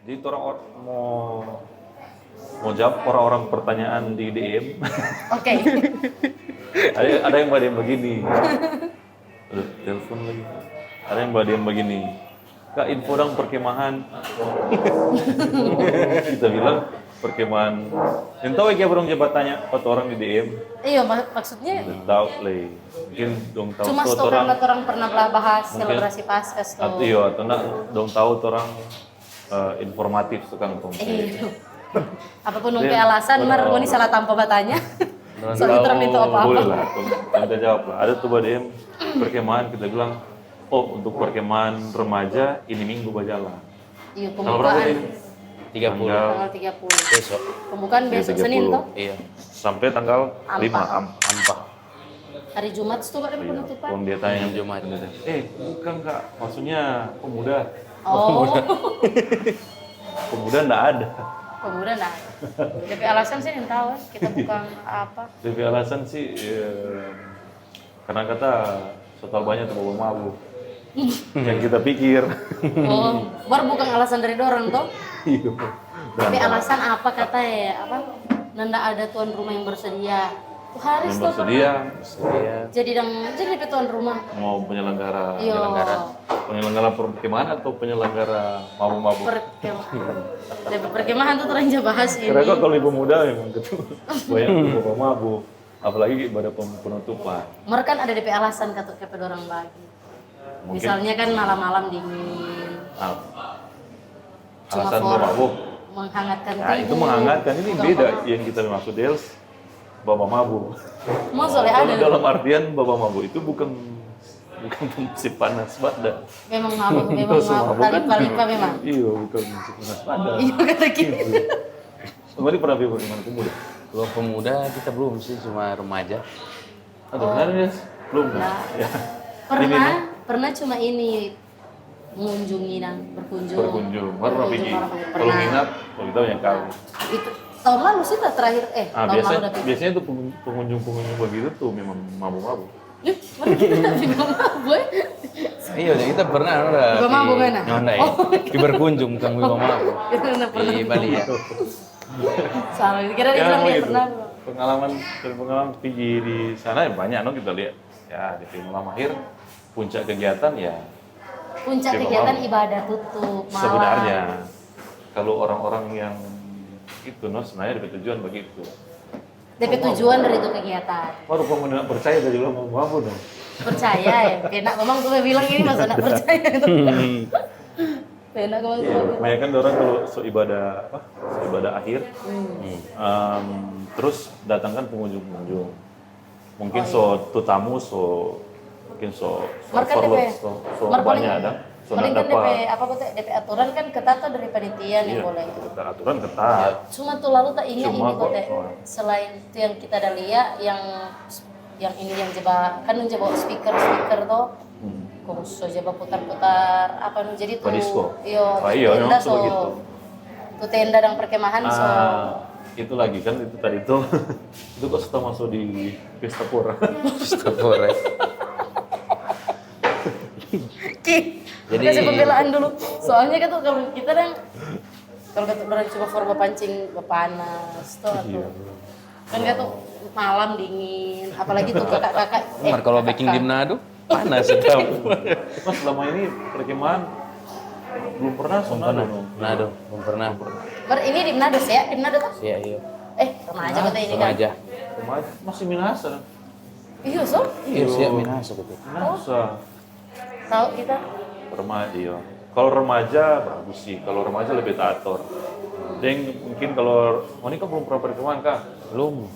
Jadi mau jawab orang-orang pertanyaan di DM. Oke. ada yang mbak DM begini. Aduh, telepon lagi. Ada yang mbak DM begini. Kak, info dong perkemahan. Kita bilang perkemahan. Yang tahu ya belum coba tanya foto orang di DM. Iya, maksudnya Belum tahu le. Mungkin dong tahu cuma tuh setelah orang pernah bahas selebrasi Paskah atau tuh. iya atau enggak dong tahu tuh orang informatif tukang tuh. Iya. Apapun nunggu alasan, mar ini salah tanpa batanya. Soalnya terang itu apa-apa. Boleh lah, kita jawab lah. Ada tuh BDM perkemahan, kita bilang, oh untuk perkemahan remaja ini minggu berjalan. Iya, Tanggal berapa pembukaan ini? 30 tanggal 30. besok. Pembukaan besok 30. Senin toh? Iya. Sampai tanggal 5. Ampa. Hari Jumat itu ada penutupan. Kalau dia tanya, Jumat. bukan kak, maksudnya pemuda. Oh, Pemuda enggak ada. pemuda nah. DP alasan sih yang tahu, kita bukan apa. Lebih alasan sih, karena kata total banyak tuh bawa mabuk. Yang kita pikir. Oh, baru bukan alasan dari dorang toh. Iya. Tapi alasan apa kata ya? Apa? Nanda ada tuan rumah yang bersedia. Tuh Haris Yang tuh bersedia jadi DP tuan rumah. mau penyelenggara Iya. penyelenggara perkemahan atau penyelenggara mabuk-mabuk. DP perkemahan tuh terang bahas ini. Karena kok kalau ibu muda memang gitu banyak bawa mabuk, apalagi pada penutupan. Mereka kan ada DP alasan kata orang bagi. Mungkin Misalnya kan malam-malam dingin. Cuma alasan for bawa mabuk. menghangatkan Nah, itu tubuh. menghangatkan ini Bukan beda apa. yang kita maksud Dels bawa mabuk. Maksudnya Kalau ada. dalam artian bawa mabuk itu bukan musim panas badan. Memang mabuk, memang Itu semua mabuk. bukan. Lipa memang. Iya, bukan musim panas badan. Iya kata gitu. Kemarin pernah pergi bagaimana pemuda? Kalau pemuda kita belum sih, cuma remaja. Atau benar Des? Belum. Nah. Ya. Pernah cuma ini mengunjungi dan berkunjung. Berkunjung, baru pergi. Pernah. Kalau minat, kalau kita yang kali. Itu tahun lalu sih lah terakhir tahun lalu biasanya, udah pergi. biasanya tuh pengunjung-pengunjung begitu tuh memang mabuk-mabuk. Yuk, mana kita juga mabuk. Iya, kita pernah udah. Juga mabuk kan? Nggak ya. Di berkunjung bukan Wiba mabuk. Kita pernah. Di Bali ya. Salah, kira dia bilang dia pernah. Pengalaman pergi di sana ya banyak no kita lihat. Ya di film akhir puncak kegiatan ya Puncak Wiba kegiatan mabuk. ibadah tutup malam. Sebenarnya kalau orang-orang yang itu no sebenarnya ada tujuan begitu. DP tujuan dari itu kegiatan. Baru pengguna percaya dari lo mau mabuk dong. Percaya ya. Enak ngomong gue bilang ini masa nak percaya itu. Enak ngomong Iya, gue. banyak kan orang kalau ibadah akhir, terus datangkan pengunjung-pengunjung. Mungkin tamu, mungkin Mereka overload, DP, banyak paling- ada. paling kan DP apa kok DP aturan kan ketat tuh dari panitia nih Iya, boleh. aturan ketat. Cuma tuh lalu tak ingat Cuma ini kok kok, Teh. Selain itu yang kita ada lihat yang ini yang jeba kan jeba speaker tuh. Kok so jeba putar-putar apa nu jadi tuh. Disco. Iya, Iya, tenda memang so. begitu. Tuh tenda dan perkemahan so. Itu lagi kan itu tadi itu itu kok setelah masuk di pesta pora. Astagfirullah. Jadi kasih pembelaan dulu. Soalnya kan tuh kalau kita kalau kata orang cuma forma pancing panas tuh atau kan dia tuh malam dingin, apalagi tuh kakak-kakak. Mar kalau baking di Manado panas sedap. Mas selama ini perkemahan belum pernah soalnya. Manado belum pernah. Ini di Manado sih ya, di Manado tuh? Iya, iya. Sama aja kata ini kan. Remaja. Masih Minahasa. Iya, so. Iya, siap Minahasa gitu. Minahasa. Tahu kita. Remaja, iya. Kalau remaja bagus sih. Kalau remaja lebih tator. Dan mungkin kalau ini kan belum pernah perkemahan kak. Belum.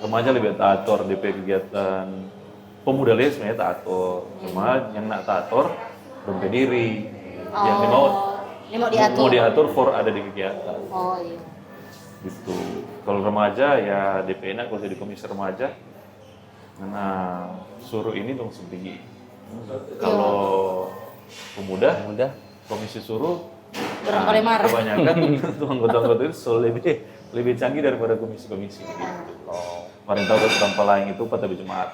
Remaja lebih tator DP kegiatan. Pemuda lihat sebenarnya tator. Cuma yang nak tator belum diri. Yang Ini mau diatur. mau diatur for ada di kegiatan. Oh iya. Gitu. Kalau remaja ya DP enak kalau jadi komisi remaja. Nah suruh ini dong sedikit. Kalau pemuda komisi suruh Barangkali marah. kebanyakan tuh anggota-anggota itu selalu lebih canggih daripada komisi-komisi gitu. Kemarin tahu kan tanpa lain itu pada Jumat.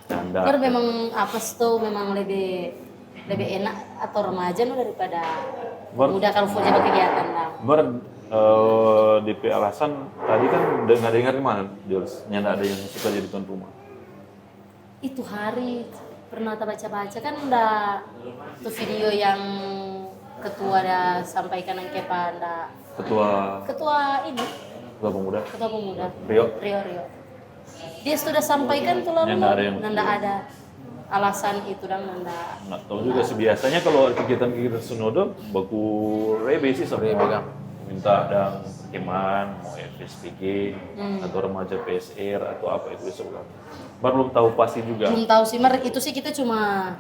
Canda. Kan memang apa tuh memang lebih enak atau remaja nu daripada Udah kalau full kegiatan lah. DP alasan tadi kan nggak dengar di mana, Jules? Nyanda ada yang suka jadi tuan rumah. Itu hari pernah baca-baca kan udah tuh video yang ketua ada sampaikan yang kepa ada ketua ini Ketua pemuda. ketua pemuda Rio. Dia sudah sampaikan tuh lama Nanda ada alasan itu dan nanda. Nggak tahu juga sih, biasanya kalau kegiatan-kegiatan Sunodo baku rebe sih sama minta dan perkemahan mau FSPG atau remaja PSR atau apa itu sebulan. Baru belum tahu pasti juga. Belum tahu sih, itu sih kita cuma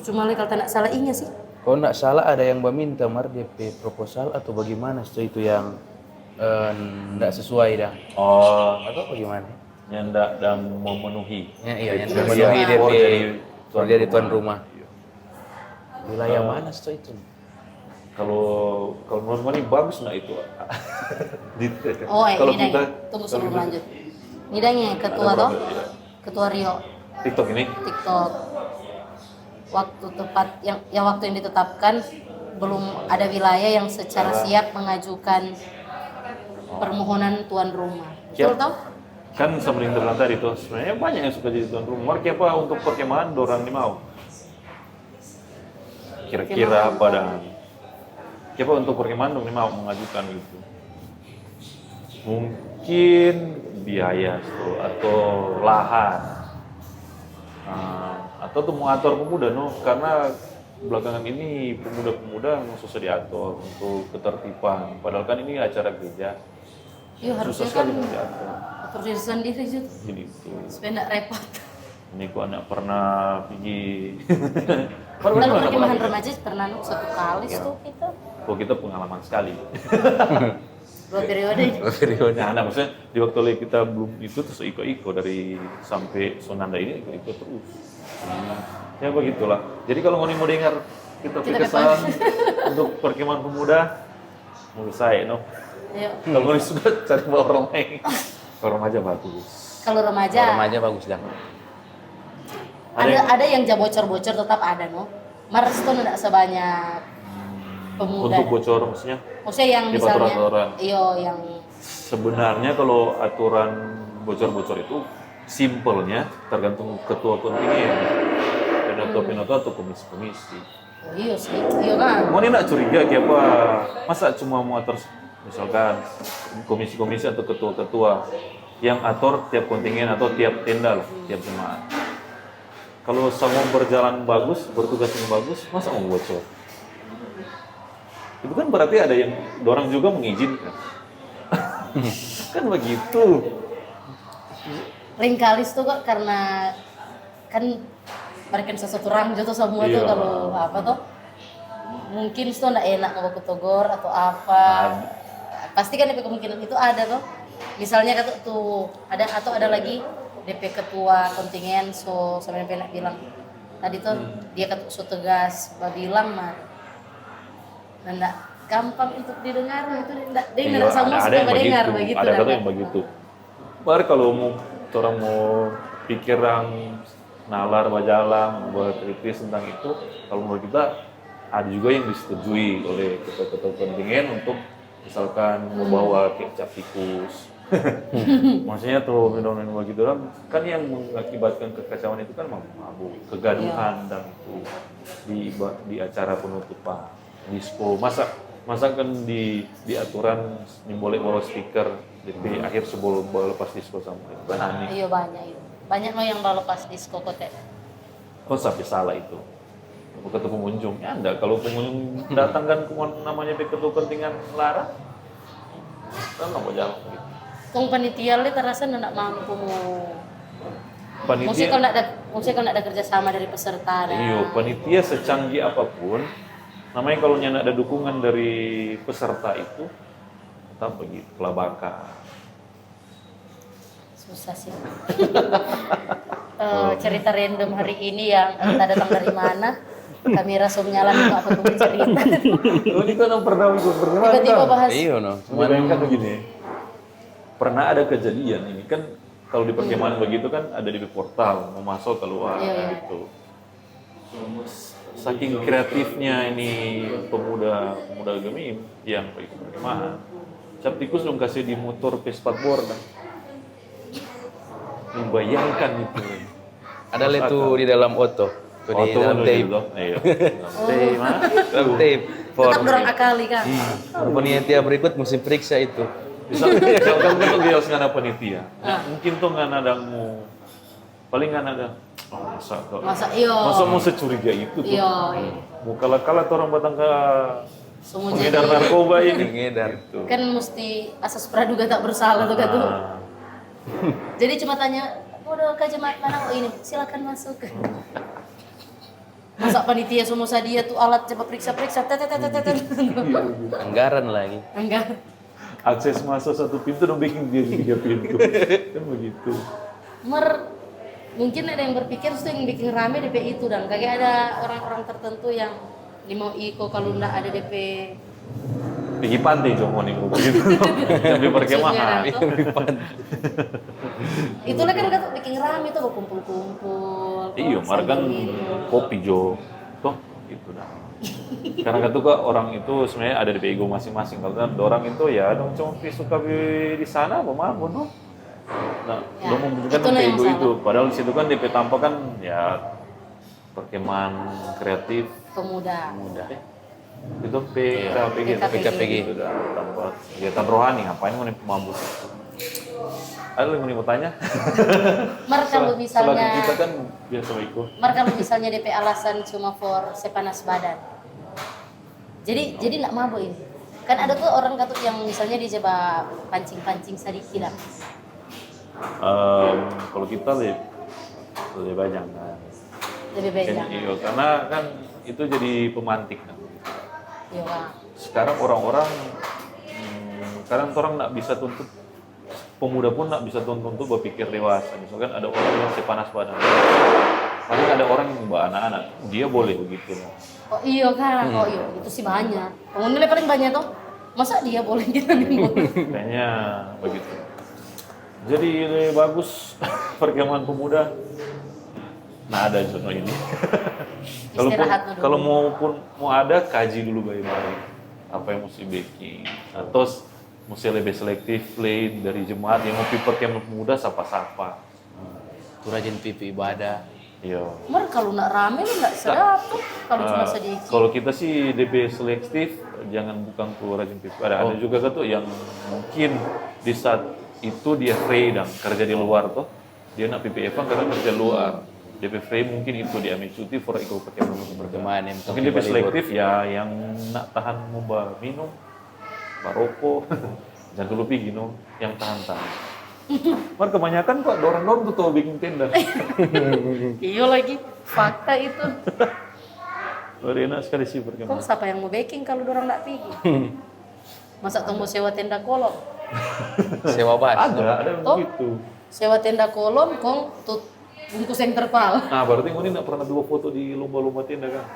kalau tak salah ingat sih. Kalau nggak salah ada yang meminta DP proposal atau bagaimana itu yang nggak sesuai dah. Oh, Atau bagaimana? nyanda dan memenuhi. Ya, iya, yang Iya, memenuhi iya. DP Tuan jadi tuan rumah. rumah. Wilayah mana itu? Kalau menurut Mani bagus nggak itu? Oh, Kalau ini kita tunggu sebelum lanjut. Ini dangnya ketua toh, ketua Rio TikTok ini TikTok. Waktu tepat yang waktu yang ditetapkan belum ada wilayah yang secara siap mengajukan permohonan tuan rumah. Betul toh? kan sebelum bilang tadi tuh sebenarnya banyak yang suka jadi tuan rumah. Apa untuk perkemahan dorang ini mau? Kira-kira apa dan siapa untuk perkemahan dong mau mengajukan gitu? Mungkin biaya tuh atau lahan atau tuh mengatur pemuda karena belakangan ini pemuda-pemuda susah diatur untuk ketertiban. Padahal kan ini acara gereja. Iya harusnya Susah kan sekali diatur. atur diri sendiri juga Jadi itu. supaya nggak repot. Ini gua anak pernah pergi. Kalau perkemahan remaja pernah satu kali tuh kita Kok kita pengalaman sekali. 2 periode. Nah, maksudnya di waktu kita belum itu terus iko-iko dari sampai Sonanda ini iko-iko terus. Ya begitulah. Jadi kalau mau dengar kita kesan untuk perkemahan pemuda, menurut saya Ayo. kalau mau suka cari orang lain. Kalau remaja bagus. Kalau remaja Remaja bagus dah. ada yang bocor-bocor tetap ada Mars itu tidak sebanyak pemuda. Untuk bocor maksudnya yang di misalnya aturan. iyo yang Sebenarnya kalau aturan bocor-bocor itu simpelnya tergantung ketua kontingen, penato atau komisi-komisi. oh, iya sih iya kan Mau ini nak curiga kayak apa? Masa cuma mau atur misalkan komisi-komisi atau ketua-ketua yang atur tiap kontingen atau tiap tenda lah, tiap jemaat. Kalau semua berjalan bagus, bertugas yang bagus, masa mau bocor? Itu kan berarti ada yang dorang juga mengizinkan. Kan begitu. ringkalis tuh kok karena kan mereka sesuatu orang tuh semua tuh Iya. kalau apa tuh mungkin itu nggak enak mau ke Togor atau apa pasti kan DP kemungkinan itu ada tuh misalnya kan tuh ada atau ada lagi DP ketua kontingen sama DP bilang tadi tuh dia ketua tegas bilang mah dan nggak gampang untuk didengar itu dia nggak sama suka mendengar begitu ada kata yang begitu. Baru kalau orang mau pikiran nalar bajalang berkritis tentang itu, kalau menurut kita ada juga yang disetujui oleh ketua-ketua kontingen untuk misalkan membawa kecap tikus. Maksudnya tuh minum-minum begitu kan yang mengakibatkan kekacauan itu kan mabuk, kegaduhan dan itu di acara penutupan disco masa kan di aturan yang boleh bawa stiker di akhir sebelum lepas disco sama itu kan aneh. iya banyak yang lepas disco kote Kok sampai salah itu? Kata pengunjung, ya enggak. Kalau pengunjung datang kan namanya ketua kontingen larang, kan nggak mau jalan gitu. kong panitia le terasa nggak mampu Panitia, Maksudnya kalau nggak ada kerjasama dari peserta iya, panitia secanggih apapun, namanya kalau nggak ada dukungan dari peserta itu, tetap begitu, kelabakan. susah sih. Cerita random hari ini yang entah datang dari mana, kami rasa menyala untuk apa pun cerita. Ini kan pernah Tiba-tiba bahas. Iya Bayangkan begini, pernah ada kejadian ini kan kalau di perkemahan begitu kan ada di portal mau masuk keluar Iya. gitu. Saking kreatifnya ini pemuda pemuda Gemim yang ikut perkemahan. Cap tikus dong kasih di motor Vespa board kan. Membayangkan itu. Ada itu di dalam auto. Tuh di dalam tape. Iya. Tape mana? Dalam tape. Tetap dorang akali kan. Panitia berikut mesti periksa itu. Misalkan itu geos ngana panitia. Mungkin tuh ngana ada mau paling ngana ada. Oh, Masa iyo. Masa mau securiga itu tuh. Iyo. Mau kalah-kalah tuh orang batang ke Semua pengedar jadi narkoba ini. Ngedar. Gitu. kan mesti asas praduga tak bersalah tuh kan tuh. Jadi cuma tanya, mau ke jemaat mana? Oh ini, silakan masuk. Masa panitia semua dia tuh alat coba periksa-periksa, Anggaran lagi. enggak. Akses masuk satu pintu dong bikin dia 3 pintu. Kan begitu. Mungkin ada yang berpikir itu yang bikin rame DP itu dan kayak ada orang-orang tertentu yang ini mau iko kalau ndak ada DP Pergi pantai cuma nih begitu. Yang di perkemahan. itulah kan kata bikin rame tuh kumpul-kumpul. Iya, mar kan kopi jo. Toh gitu dah. Karena kata kok orang itu sebenarnya ada di ego masing-masing. Kalau kan orang itu ya dong cuma suka di sana apa mah bodoh. Nah, Ya, dong membuktikan itulah yang ego salah. itu. Padahal di situ kan DP tampak kan ya perkemahan kreatif Pemuda. muda. Itu PKPG. PKPG. Itu dah tempat kegiatan rohani. Ngapain mau mabuk? Ada yang mau tanya? Mar kalau Selagi misalnya kita kan biasa ikut. kalau misalnya DP alasan cuma for sepanas badan. Jadi nggak mabuk ini. Kan ada tuh orang katut yang misalnya dia coba pancing-pancing sedikit lah. Kalau kita lebih banyak kan. Lebih baik Kan, jangan. iya, karena kan itu jadi pemantik kan. Iya, Kak. Sekarang orang-orang sekarang orang nggak bisa tuntut pemuda pun nggak bisa tuntut untuk berpikir dewasa. Misalkan ada orang yang sepanas badan, paling ada orang yang bawa anak-anak, dia boleh begitu. Oh iya kan, oh iya itu sih banyak. Pengunjungnya paling banyak tuh. Masa dia boleh kita nih? Kayaknya begitu. Jadi lebih bagus perkemahan pemuda. Nah ada zona ini. Istirahat dulu. Kalau mau ada kaji dulu baik-baik apa yang mesti baking. Atau mesti lebih selektif lain dari jemaat yang mau perkemahan pemuda sapa-sapa. Tuh rajin pipi ibadah. Iya. Mer kalau nggak rame lu nggak sedap tuh. Kalau cuma sedikit. Kalau kita sih DB selektif, jangan bukan ke rajin pipi. Ada juga kan tuh yang mungkin di saat itu dia free dan kerja di luar tuh, dia nak PPF karena kerja luar. DP free mungkin itu dia ambil cuti for ikut perkemahan. Yang Mungkin DP selektif ya yang nak tahan mau minum, baroko, jangan dulu pergi no, yang tahan-tahan. Mar kebanyakan kok dorong-dorong tuh bikin tenda. Iya lagi, fakta itu. Enak sekali sih Kok perkemahan. siapa yang mau baking kalau orang nggak pergi? Masa tunggu sewa tenda kolom? Sewa bas. Ada yang Oh. begitu. Sewa tenda kolom, kong tut bungkus yang terpal. Nah, berarti ini nggak pernah dua foto di lomba-lomba tenda kan?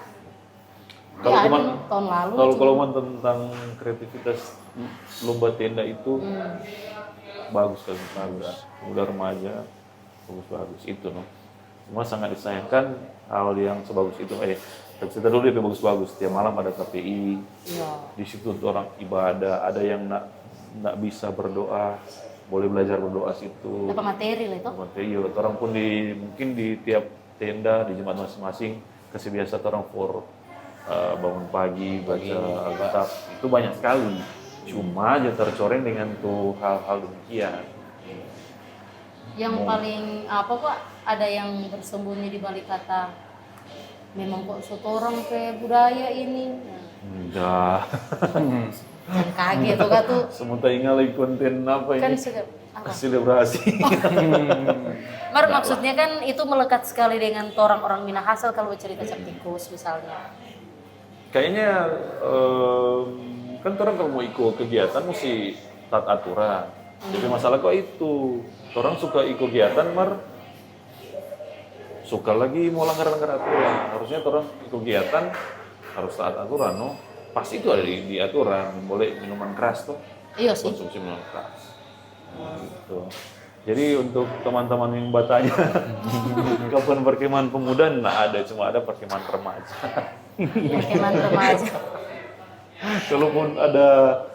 Ya, ada tahun lalu. Kalau tentang kreativitas lomba tenda itu bagus kan, bagus. Pemuda remaja, bagus itu no. Cuma sangat disayangkan hal yang sebagus itu. Kita dulu dia bagus-bagus. Tiap malam ada KPI. Iya. Di situ untuk orang ibadah. Ada yang nggak bisa berdoa, boleh belajar berdoa situ. Apa materi lah itu? Iya, orang pun mungkin di tiap tenda di jemaat masing-masing kasih biasa orang for bangun pagi, baca Alkitab. Itu banyak sekali. Cuma aja tercoreng dengan tuh hal-hal demikian. Yang paling apa kok ada yang bersembunyi di balik kata memang kok setorang ke budaya ini. Enggak. Yang kaget tuh kak tuh Sementara ingat lagi konten apa kan ini? apa? Selebrasi. Mar maksudnya kan itu melekat sekali dengan orang-orang Minahasa kalau cerita Captikus misalnya. Kayaknya kan orang kalau mau ikut kegiatan mesti taat aturan. Jadi masalah kok itu orang suka ikut kegiatan mar suka lagi mau langgar-langgar aturan. Harusnya orang ikut kegiatan harus taat aturan, no? Pasti itu ada di aturan. Boleh minuman keras tuh, Iya sih. konsumsi minuman keras. Gitu. Jadi untuk teman-teman yang bertanya kapan perkemahan pemuda, nggak ada, cuma ada perkemahan remaja. Perkemahan remaja. Kalaupun ada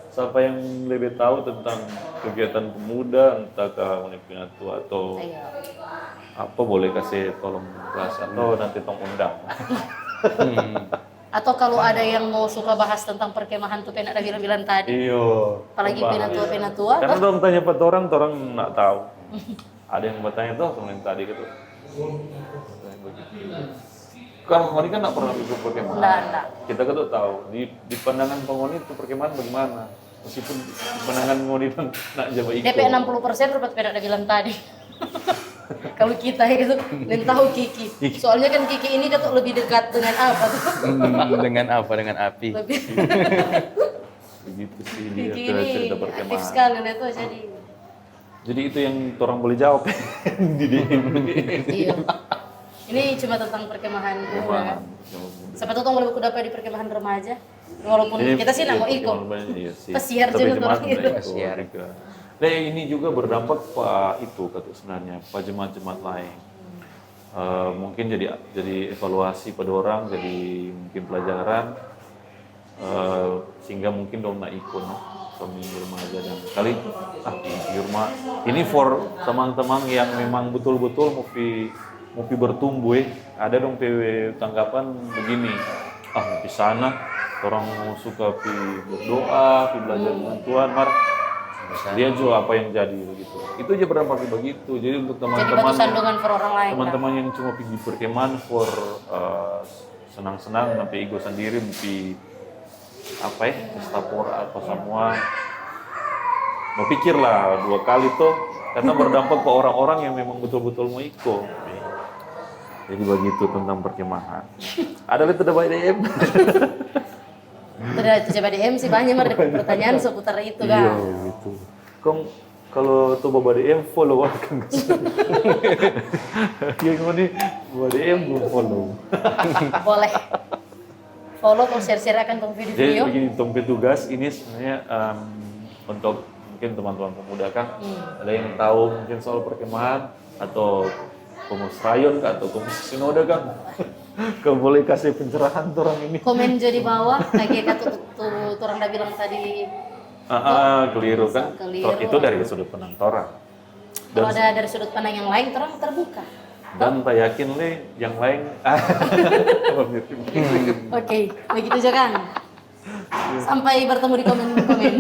siapa yang lebih tahu tentang kegiatan pemuda, entah unit Pinatua atau Iya. apa, boleh kasih tolong kelas atau nanti tong undang. Atau kalau ada yang mau suka bahas tentang perkemahan tuh Pena ada bilang-bilang tadi. Iyo. Apalagi Pinatua. Karena orang tanya pada orang nggak tahu. Ada yang bertanya tuh sama yang tadi gitu. Kalau Pengoni kan nggak pernah ikut perkemahan. Enggak. Kita kan tuh tahu di pandangan Pengoni itu perkemahan bagaimana. Meskipun di pandangan Pengoni kan nak jaga ikut. DP 60% Rupat Pena ada bilang tadi. Kalau kita ya gitu, dan tahu Kiki. Soalnya kan Kiki ini kan tuh lebih dekat dengan apa tuh? Dengan apa? Dengan api. Lebih Begitu sih dia Kiki ini cerita aktif perkemahan. sekali nah itu jadi. Jadi itu yang orang boleh jawab di DM. Iya. Ini cuma tentang perkemahan dulu ya. Siapa tahu boleh buku dapat di perkemahan remaja. Walaupun kita sih nggak mau ikut. Iya sih. Pesiar Tapi juga jemaat tuh. nggak ikut Pesiar. juga. Nah ini juga berdampak pak itu kata sebenarnya pak jemaat-jemaat lain. Mungkin jadi evaluasi pada orang, jadi mungkin pelajaran sehingga mungkin dong nak ikut kami remaja dan kali di rumah ini for teman-teman yang memang betul-betul mau bertumbuh ada dong PW tanggapan begini di sana orang suka berdoa belajar dengan Tuhan dia juga apa yang jadi begitu itu aja berdampak begitu jadi untuk Jadi teman-teman batu sandungan for orang lain. teman-teman yang cuma pergi perkemahan for senang-senang sampai ego sendiri mungkin pesta pora apa semua berpikirlah 2 kali tuh karena berdampak ke orang-orang yang memang betul-betul mau ikut. Jadi begitu tentang perkemahan. Ada lihat ada DM? Udah coba DM sih banyak pertanyaan seputar itu kan. Iya gitu. Kong kalau tuh bawa DM follow kan. Yang ini bawa DM belum follow. Boleh. Follow atau share-share akan tong Jadi video. begini tong petugas ini sebenarnya untuk mungkin teman-teman pemuda kan ada yang tahu mungkin soal perkemahan atau pengurus rayon kan atau komisi sinode kan. Kau boleh kasih pencerahan tuh orang ini. Komen jadi bawah kayak kata tuh orang udah bilang tadi. Keliru kan. Keliru. Itu dari sudut pandang orang. Kalau ada dari sudut pandang yang lain orang terbuka. Dan tak yakin yang lain. Oke, begitu aja kan. Sampai bertemu di komen-komen.